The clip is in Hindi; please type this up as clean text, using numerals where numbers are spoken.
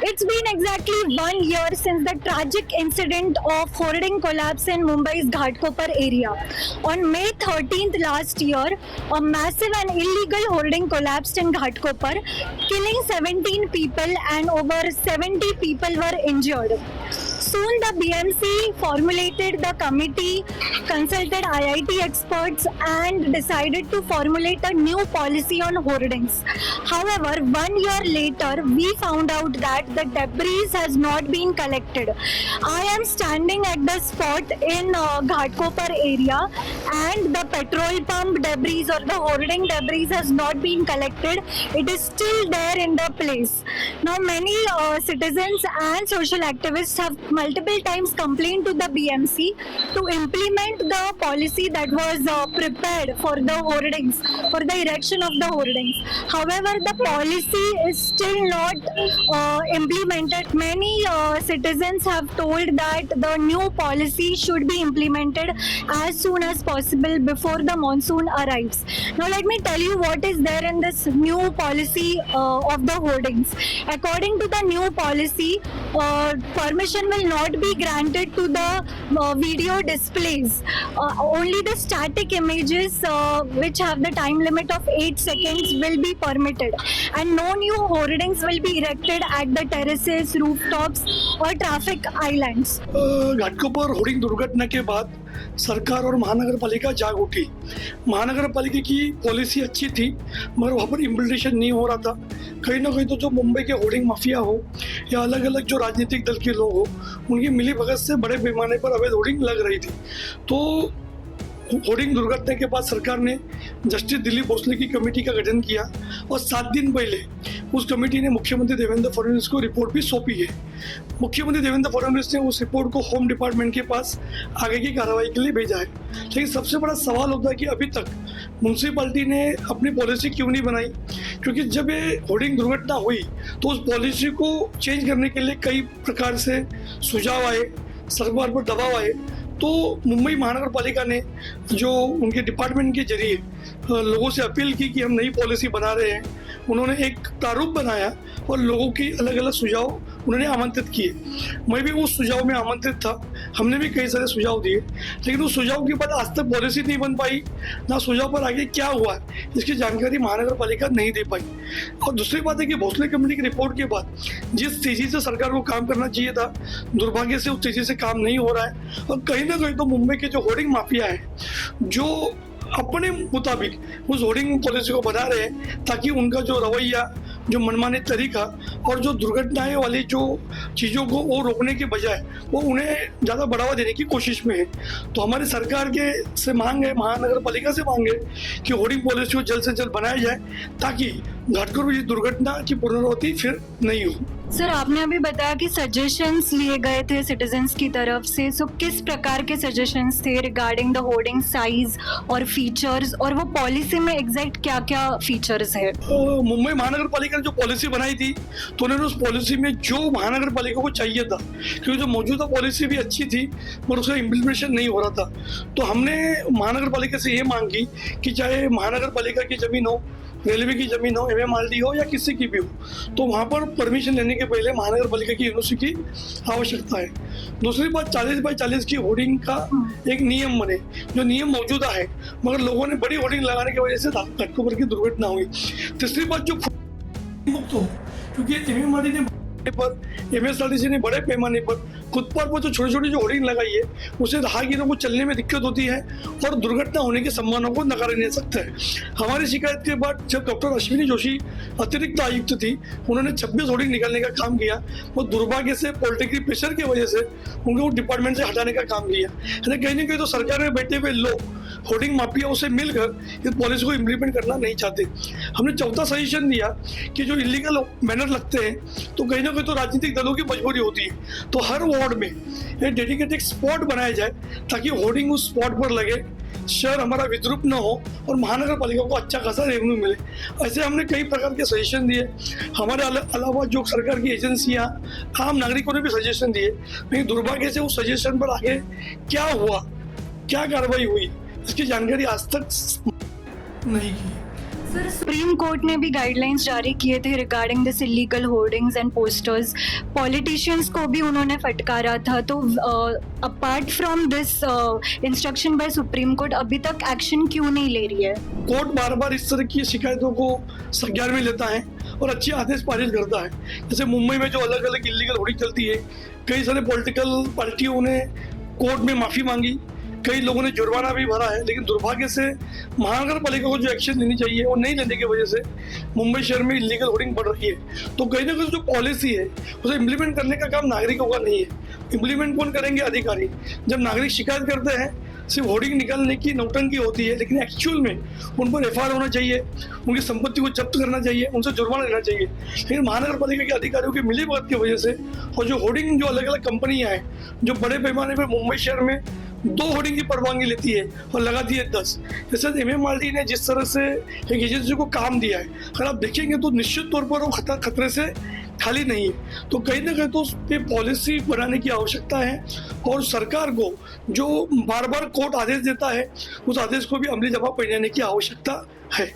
It's been exactly 1 year since the tragic incident of hoarding collapse in Mumbai's Ghatkopar area. On May 13th last year, a massive and illegal hoarding collapsed in Ghatkopar, killing 17 people and over 70 people were injured. Soon the BMC formulated the committee, consulted IIT experts and decided to formulate a new policy on hoardings. However, 1 year later, we found out that the debris has not been collected. I am standing at the spot in Ghatkopar area and the petrol pump debris or the hoarding debris has not been collected. It is still there in the place. Now, many citizens and social activists have multiple times complained to the BMC to implement the policy that was prepared for the hoardings, for the erection of the hoardings. However, the policy is still not implemented. Many citizens have told that the new policy should be implemented as soon as possible before the monsoon arrives. Now, let me tell you what is there in this new policy of the hoardings. According to the new policy, permission will not be granted to the video displays. Only the static images which have the time limit of 8 seconds will be permitted, and no new hoardings will be erected at the terraces, rooftops or traffic islands. Ghatkopar hoarding दुर्घटना के बाद सरकार और महानगर पालिका जाग उठी। महानगर पालिका की पॉलिसी अच्छी थी मगर वहाँ पर इम्प्लीमेंटेशन नहीं हो रहा था। कहीं ना कहीं तो जो मुंबई के होर्डिंग माफिया हो या अलग अलग जो राजनीतिक दल के लोग हो, उनकी मिली भगत से बड़े पैमाने पर अवैध होर्डिंग लग रही थी। तो होर्डिंग दुर्घटना के बाद सरकार ने जस्टिस दिलीप भोसले की कमेटी का गठन किया और 7 दिन पहले उस कमेटी ने मुख्यमंत्री देवेंद्र फडणवीस को रिपोर्ट भी सौंपी है। मुख्यमंत्री देवेंद्र फडणवीस ने उस रिपोर्ट को होम डिपार्टमेंट के पास आगे की कार्रवाई के लिए भेजा है। लेकिन सबसे बड़ा सवाल होता है कि अभी तक म्यूनसिपैलिटी ने अपनी पॉलिसी क्यों नहीं बनाई, क्योंकि जब ये होर्डिंग दुर्घटना हुई तो उस पॉलिसी को चेंज करने के लिए कई प्रकार से सुझाव आए, सरकार पर दबाव आए। तो मुंबई महानगर पालिका ने जो उनके डिपार्टमेंट के जरिए लोगों से अपील की कि हम नई पॉलिसी बना रहे हैं, उन्होंने एक प्रारूप बनाया और लोगों की अलग अलग सुझाव उन्होंने आमंत्रित किए। मैं भी उस सुझाव में आमंत्रित था, हमने भी कई सारे सुझाव दिए, लेकिन उस सुझाव के बाद आज तक पॉलिसी नहीं बन पाई, ना सुझाव पर आगे क्या हुआ है इसकी जानकारी महानगर पालिका नहीं दे पाई। और दूसरी बात है कि भोसले कमेटी की रिपोर्ट के बाद जिस तेजी से सरकार को काम करना चाहिए था, दुर्भाग्य से उस तेजी से काम नहीं हो रहा है। और कहीं ना कहीं तो मुंबई के जो होर्डिंग माफिया है, जो अपने मुताबिक उस होर्डिंग पॉलिसी को बना रहे हैं ताकि उनका जो रवैया, जो मनमाने तरीका और जो दुर्घटनाएं वाली जो चीज़ों को वो रोकने के बजाय वो उन्हें ज़्यादा बढ़ावा देने की कोशिश में है। तो हमारी सरकार के से मांग है, महानगर पालिका से मांग है कि होर्डिंग पॉलिसी को जल्द से जल्द बनाया जाए ताकि घाटकोपर दुर्घटना की पुनरावृत्ति फिर नहीं हो। सर, आपने अभी बताया कि सजेशंस लिए गए थे सिटीजन्स की तरफ से। सो किस प्रकार के सजेशंस थे रिगार्डिंग द होर्डिंग साइज और फीचर्स, और वो पॉलिसी में एग्जैक्ट क्या क्या फीचर्स है? मुंबई महानगर पालिका ने जो पॉलिसी बनाई थी तो उन्होंने उस पॉलिसी में जो महानगर पालिका को चाहिए था, क्योंकि जो मौजूदा पॉलिसी भी अच्छी थी पर उसका इम्प्लीमेंटेशन नहीं हो रहा था, तो हमने महानगर पालिका से ये मांग की कि चाहे महानगर पालिका की जमीन हो, रेलवे की जमीन हो, MMRD हो या किसी की भी हो, तो वहाँ पर परमिशन लेने के पहले महानगर पालिका की यूनिवर्सिटी की आवश्यकता है। दूसरी बात, 40 बाई 40 की होर्डिंग का एक नियम बने, जो नियम मौजूदा है मगर लोगों ने बड़ी होर्डिंग लगाने की वजह से घाटकोपर की दुर्घटना हुई। तीसरी बात, जो मुक्त हो, क्योंकि MMRD ने पर MSRTC ने बड़े पैमाने पर फुटपाथ पर जो छोटी छोटी जो होर्डिंग लगाई है उससे राहगीरों को चलने में दिक्कत होती है और दुर्घटना होने की संभावना को नकारा नहीं सकता है। हमारी शिकायत के बाद जब डॉक्टर अश्विनी जोशी अतिरिक्त आयुक्त थी, उन्होंने 26 होर्डिंग निकालने का काम किया। वो दुर्भाग्य से पॉलिटिकल प्रेशर की वजह से उनको डिपार्टमेंट से हटाने का काम किया। कहीं ना कहीं तो सरकार में बैठे हुए लोग होर्डिंग माफियाओं से मिलकर इस पॉलिसी को इम्प्लीमेंट करना नहीं चाहते। हमने चौथा सजेशन दिया कि जो इलीगल बैनर लगते हैं तो कहीं ना कहीं तो राजनीतिक दलों की मजबूरी होती है, तो हर वार्ड में एक डेडिकेटेड स्पॉट बनाया जाए ताकि होर्डिंग उस स्पॉट पर लगे, शहर हमारा विद्रुप न हो और महानगर पालिका को अच्छा खासा रेवेन्यू मिले। ऐसे हमने कई प्रकार के सजेशन दिए। हमारे अलावा जो सरकार की एजेंसियां, आम नागरिकों ने भी सजेशन दिए, लेकिन दुर्भाग्य से उस सजेशन पर आगे क्या हुआ, क्या कार्रवाई हुई, इसकी जानकारी आज तक नहीं की। सर सुप्रीम कोर्ट ने भी गाइडलाइंस जारी किए थे regarding this illegal hoardings and posters, politicians को भी उन्होंने फटकारा था, तो apart from this instruction by Supreme Court अभी तक एक्शन क्यों नहीं ले रही है? कोर्ट बार बार इस तरह की शिकायतों को संज्ञान में लेता है और अच्छे आदेश पारित करता है। जैसे मुंबई में जो अलग अलग इलीगल होर्डिंग चलती है, कई सारे पॉलिटिकल पार्टियों ने कोर्ट में माफ़ी मांगी, कई लोगों ने जुर्माना भी भरा है, लेकिन दुर्भाग्य से महानगर पालिका को जो एक्शन लेनी चाहिए वो नहीं लेने की वजह से मुंबई शहर में इलीगल होर्डिंग बढ़ रही है। तो कहीं ना कहीं जो पॉलिसी है उसे इम्प्लीमेंट करने का काम नागरिकों का नहीं है, इम्प्लीमेंट कौन करेंगे? अधिकारी। जब नागरिक शिकायत करते हैं सिर्फ होर्डिंग निकालने की नौटंकी होती है, लेकिन एक्चुअल में उन पर एफआईआर होना चाहिए, उनकी संपत्ति को जब्त करना चाहिए, उनसे जुर्माना लेना चाहिए। लेकिन महानगर पालिका के अधिकारियों की मिलीभगत की वजह से और जो होर्डिंग जो अलग अलग कंपनियां हैं जो बड़े पैमाने पर मुंबई शहर में 2 होर्डिंग की परवानगी लेती है और लगाती है 10। जैसे MMRD ने जिस तरह से एक एजेंसी को काम दिया है, अगर आप देखेंगे तो निश्चित तौर पर वो खतरे से खाली नहीं है। तो कहीं ना कहीं तो उस पर पॉलिसी बनाने की आवश्यकता है और सरकार को जो बार बार कोर्ट आदेश देता है उस आदेश को भी अमली जवाब पहनाने की आवश्यकता है।